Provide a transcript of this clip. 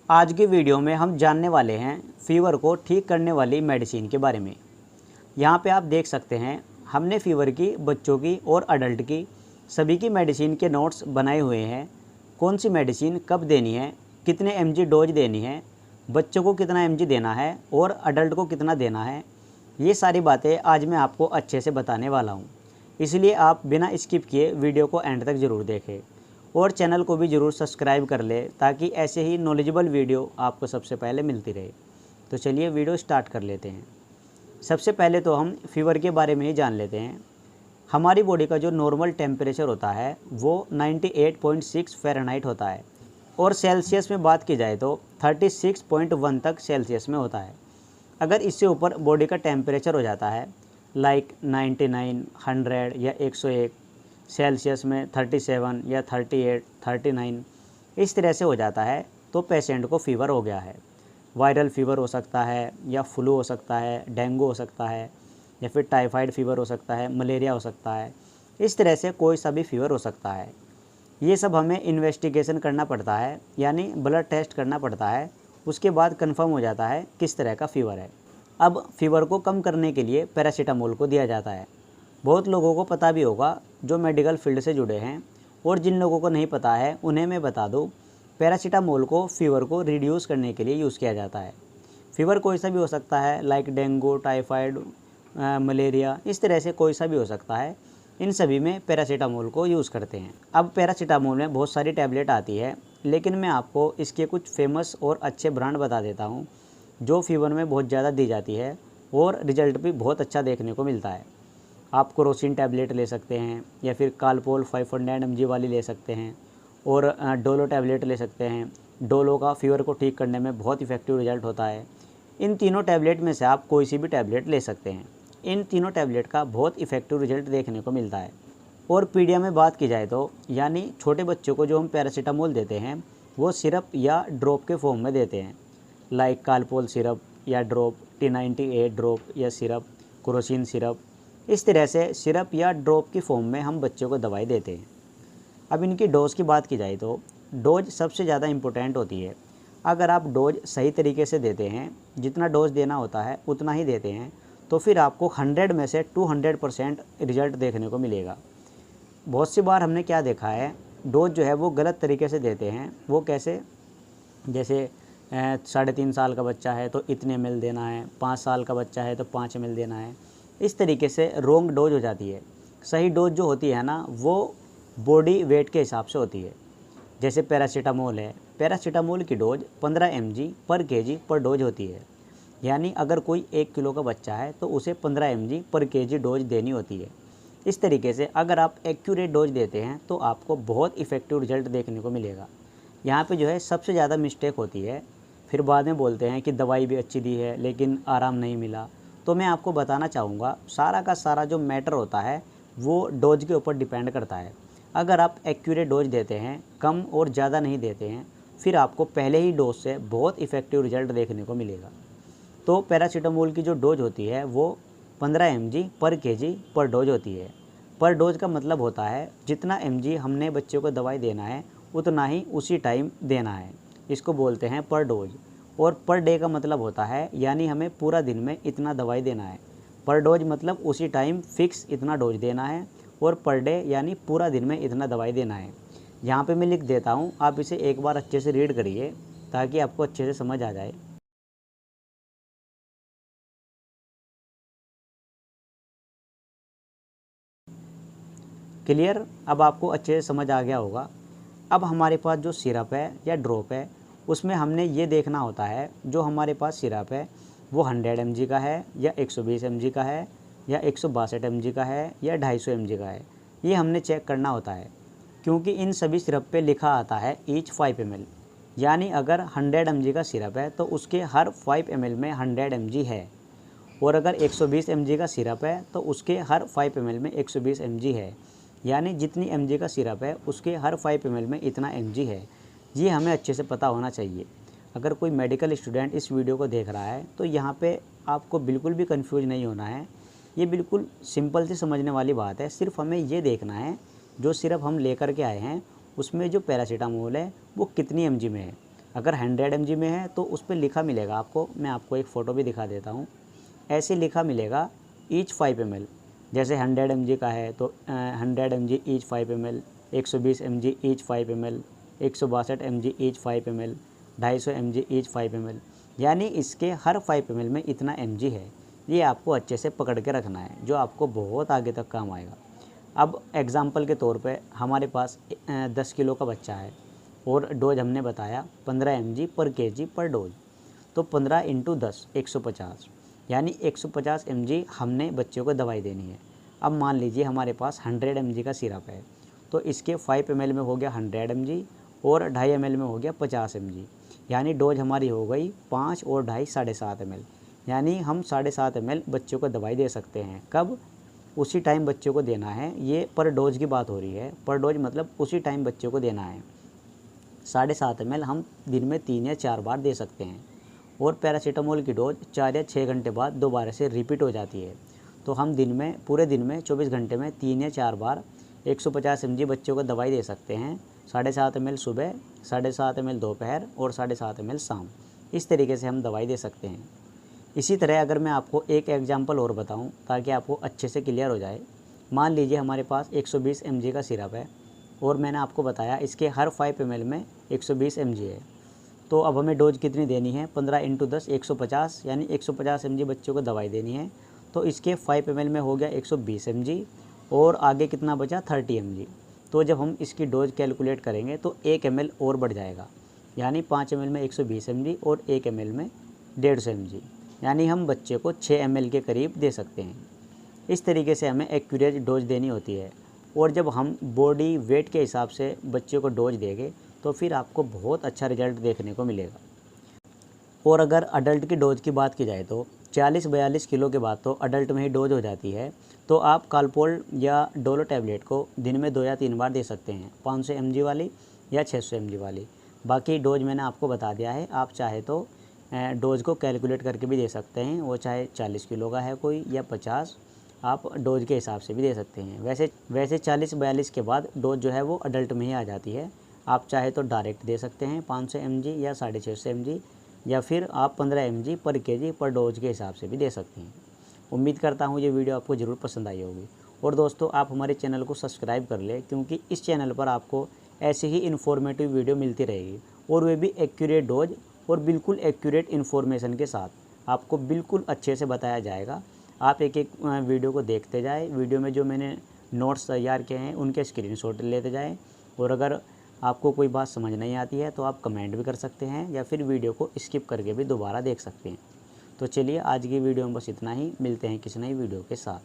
आज की वीडियो में हम जानने वाले हैं फ़ीवर को ठीक करने वाली मेडिसिन के बारे में। यहाँ पे आप देख सकते हैं हमने फ़ीवर की, बच्चों की और अडल्ट की सभी की मेडिसिन के नोट्स बनाए हुए हैं। कौन सी मेडिसिन कब देनी है, कितने mg डोज देनी है, बच्चों को कितना mg देना है और अडल्ट को कितना देना है, ये सारी बातें आज मैं आपको अच्छे से बताने वाला हूँ। इसलिए आप बिना स्किप किए वीडियो को एंड तक ज़रूर देखें और चैनल को भी ज़रूर सब्सक्राइब कर ले ताकि ऐसे ही नॉलेजेबल वीडियो आपको सबसे पहले मिलती रहे। तो चलिए वीडियो स्टार्ट कर लेते हैं। सबसे पहले तो हम फ़ीवर के बारे में ही जान लेते हैं। हमारी बॉडी का जो नॉर्मल टेम्परेचर होता है वो 98.6 फ़ारेनहाइट होता है और सेल्सियस में बात की जाए तो 36.1 तक सेल्सियस में होता है। अगर इससे ऊपर बॉडी का टेम्परेचर हो जाता है लाइक 99, 100 या 101, सेल्सियस में 37 या 38, 39 इस तरह से हो जाता है तो पेशेंट को फ़ीवर हो गया है। वायरल फ़ीवर हो सकता है या फ्लू हो सकता है, डेंगू हो सकता है या फिर टाइफाइड फ़ीवर हो सकता है, मलेरिया हो सकता है। इस तरह से कोई सा भी फ़ीवर हो सकता है। ये सब हमें इन्वेस्टिगेशन करना पड़ता है, यानी ब्लड टेस्ट करना पड़ता है। उसके बाद कंफर्म हो जाता है किस तरह का फ़ीवर है। अब फ़ीवर को कम करने के लिए पैरासीटामोल को दिया जाता है। बहुत लोगों को पता भी होगा जो मेडिकल फील्ड से जुड़े हैं, और जिन लोगों को नहीं पता है उन्हें मैं बता दूं, पैरासीटामोल को फ़ीवर को रिड्यूस करने के लिए यूज़ किया जाता है। फ़ीवर कोई सा भी हो सकता है लाइक डेंगू, टाइफाइड, मलेरिया, इस तरह से कोई सा भी हो सकता है। इन सभी में पैरासीटामोल को यूज़ करते हैं। अब पैरासीटामोल में बहुत सारी टैबलेट आती है, लेकिन मैं आपको इसके कुछ फेमस और अच्छे ब्रांड बता देता हूँ जो फ़ीवर में बहुत ज़्यादा दी जाती है और रिज़ल्ट भी बहुत अच्छा देखने को मिलता है। आप क्रोसिन टैबलेट ले सकते हैं या फिर कालपोल 500 mg वाली ले सकते हैं और डोलो टैबलेट ले सकते हैं। डोलो का फ़ीवर को ठीक करने में बहुत इफ़ेक्टिव रिजल्ट होता है। इन तीनों टैबलेट में से आप कोई सी भी टैबलेट ले सकते हैं। इन तीनों टैबलेट का बहुत इफ़ेक्टिव रिजल्ट देखने को मिलता है। और पीडिया में बात की जाए तो यानी छोटे बच्चों को जो हम पैरासीटामोल देते हैं वो सिरप या ड्रॉप के फॉर्म में देते हैं, लाइक कालपोल सिरप या ड्रॉप, T98 ड्रॉप या सिरप, क्रोसिन सिरप। इस तरह से सिरप या ड्रॉप की फॉर्म में हम बच्चों को दवाई देते हैं। अब इनकी डोज़ की बात की जाए तो डोज सबसे ज़्यादा इम्पोर्टेंट होती है। अगर आप डोज सही तरीके से देते हैं, जितना डोज देना होता है उतना ही देते हैं, तो फिर आपको 100 में से 200% रिजल्ट देखने को मिलेगा। बहुत सी बार हमने क्या देखा है, डोज जो है वो गलत तरीके से देते हैं। वो कैसे? जैसे 3.5 साल का बच्चा है तो इतने ml देना है, 5 साल का बच्चा है तो 5 ml देना है। इस तरीके से रोंग डोज हो जाती है। सही डोज जो होती है ना, वो बॉडी वेट के हिसाब से होती है। जैसे पैरासीटामोल है, पैरासीटामोल की डोज 15 mg पर kg पर डोज होती है। यानी अगर कोई 1 किलो का बच्चा है तो उसे 15 mg पर kg डोज देनी होती है। इस तरीके से अगर आप एक्यूरेट डोज देते हैं तो आपको बहुत इफ़ेक्टिव रिजल्ट देखने को मिलेगा। यहाँ पे जो है सबसे ज़्यादा मिस्टेक होती है। फिर बाद में बोलते हैं कि दवाई भी अच्छी दी है लेकिन आराम नहीं मिला। तो मैं आपको बताना चाहूँगा, सारा का सारा जो मैटर होता है वो डोज के ऊपर डिपेंड करता है। अगर आप एक्यूरेट डोज देते हैं, कम और ज़्यादा नहीं देते हैं, फिर आपको पहले ही डोज से बहुत इफ़ेक्टिव रिजल्ट देखने को मिलेगा। तो पैरासीटामोल की जो डोज होती है वो 15 mg पर kg पर डोज होती है। पर डोज का मतलब होता है जितना mg हमने बच्चे को दवाई देना है उतना ही उसी टाइम देना है। इसको बोलते हैं पर डोज। और पर डे का मतलब होता है यानी हमें पूरा दिन में इतना दवाई देना है। पर डोज मतलब उसी टाइम फिक्स इतना डोज देना है, और पर डे यानी पूरा दिन में इतना दवाई देना है। यहाँ पे मैं लिख देता हूँ, आप इसे एक बार अच्छे से रीड करिए ताकि आपको अच्छे से समझ आ जाए। क्लियर? अब आपको अच्छे से समझ आ गया होगा। अब हमारे पास जो सिरप है या ड्रॉप है उसमें हमने ये देखना होता है जो हमारे पास सिरप है वो 100 mg का है या 120 mg का है या 162 mg का है या 250 mg का है। ये हमने चेक करना होता है, क्योंकि इन सभी सिरप पे लिखा आता है ईच 5 ml। यानी अगर 100 mg का सिरप है तो उसके हर 5 ml में 100 mg है, और अगर 120 mg का सिरप है तो उसके हर 5 ml में 120 mg है। यानी जितनी mg का सिरप है उसके हर 5 ml में इतना mg है। ये हमें अच्छे से पता होना चाहिए। अगर कोई मेडिकल स्टूडेंट इस वीडियो को देख रहा है तो यहाँ पे आपको बिल्कुल भी कंफ्यूज नहीं होना है। ये बिल्कुल सिंपल से समझने वाली बात है। सिर्फ हमें ये देखना है जो सिरप हम लेकर के आए हैं उसमें जो पैरासीटामोल है वो कितनी mg में है। अगर 100 mg में है तो उस पर लिखा मिलेगा आपको, मैं आपको एक फ़ोटो भी दिखा देता हूँ। ऐसे लिखा मिलेगा ईच 5 ml। जैसे 100 mg का है तो 100 mg each 5 ml, 120 mg each 5 ml, 162 mg each 5 ml, 250 mg each 5 ml, यानी इसके हर 5 ml में इतना mg है। ये आपको अच्छे से पकड़ के रखना है, जो आपको बहुत आगे तक काम आएगा। अब एग्ज़ाम्पल के तौर पे हमारे पास 10 किलो का बच्चा है और डोज हमने बताया 15 mg पर kg पर डोज, तो 15 × 10 150, यानी 150 mg हमने बच्चों को दवाई देनी है। अब मान लीजिए हमारे पास 100 mg का सिरप है, तो इसके 5 ml में हो गया 100 mg और 2.5 ml में हो गया 50 mg, यानी डोज हमारी हो गई 5 और 2.5 7.5 ml, यानी हम 7.5 ml बच्चों को दवाई दे सकते हैं। कब? उसी टाइम बच्चों को देना है। ये पर डोज की बात हो रही है, पर डोज मतलब उसी टाइम बच्चों को देना है। 7.5 ml हम दिन में 3 या 4 बार दे सकते हैं। और पैरासीटामोल की डोज 4 या 6 घंटे बाद दोबारा से रिपीट हो जाती है। तो हम दिन में, पूरे दिन में 24 घंटे में 3 या 4 बार 150 mg बच्चों को दवाई दे सकते हैं। 7.5 ml सुबह, 7.5 ml दोपहर और 7.5 ml शाम। इस तरीके से हम दवाई दे सकते हैं। इसी तरह अगर मैं आपको एक एग्जांपल और बताऊं ताकि आपको अच्छे से क्लियर हो जाए, मान लीजिए हमारे पास 120 mg का सिरप है और मैंने आपको बताया इसके हर 5 ml में 120 mg है। तो अब हमें डोज कितनी देनी है? 15 × 10 150, यानी 150 mg बच्चों को दवाई देनी है। तो इसके 5 ml में हो गया 120 mg और आगे कितना बचा? 30 mg। तो जब हम इसकी डोज कैलकुलेट करेंगे तो 1 ml और बढ़ जाएगा, यानी 5 ml में 120 mg और 1 ml में 150 mg, यानी हम बच्चे को 6 ml के करीब दे सकते हैं। इस तरीके से हमें एक्यूरेट डोज देनी होती है। और जब हम बॉडी वेट के हिसाब से बच्चे को डोज देंगे तो फिर आपको बहुत अच्छा रिजल्ट देखने को मिलेगा। और अगर अडल्ट की डोज की बात की जाए तो 40-42 किलो के बाद तो अडल्ट में ही डोज हो जाती है। तो आप कालपोल या डोलो टैबलेट को दिन में 2 या 3 बार दे सकते हैं, 500 mg वाली या 600 mg वाली। बाकी डोज मैंने आपको बता दिया है। आप चाहे तो डोज को कैलकुलेट करके भी दे सकते हैं, वो चाहे 40 किलो का है कोई या 50, आप डोज के हिसाब से भी दे सकते हैं। वैसे 40-42 के बाद डोज जो है वो अडल्ट में ही आ जाती है। आप चाहे तो डायरेक्ट दे सकते हैं 500 mg या 650 mg, या फिर आप 15 mg पर kg पर डोज के हिसाब से भी दे सकते हैं। उम्मीद करता हूँ ये वीडियो आपको ज़रूर पसंद आई होगी। और दोस्तों, आप हमारे चैनल को सब्सक्राइब कर लें, क्योंकि इस चैनल पर आपको ऐसी ही इन्फॉर्मेटिव वीडियो मिलती रहेगी, और वे भी एक्यूरेट डोज और बिल्कुल एक्यूरेट इन्फॉर्मेशन के साथ आपको बिल्कुल अच्छे से बताया जाएगा। आप एक एक वीडियो को देखते जाएं। वीडियो में जो मैंने नोट्स तैयार किए हैं उनके स्क्रीनशॉट लेते जाएं। और अगर आपको कोई बात समझ नहीं आती है तो आप कमेंट भी कर सकते हैं, या फिर वीडियो को स्किप करके भी दोबारा देख सकते हैं। तो चलिए, आज की वीडियो में बस इतना ही। मिलते हैं किसी नई वीडियो के साथ।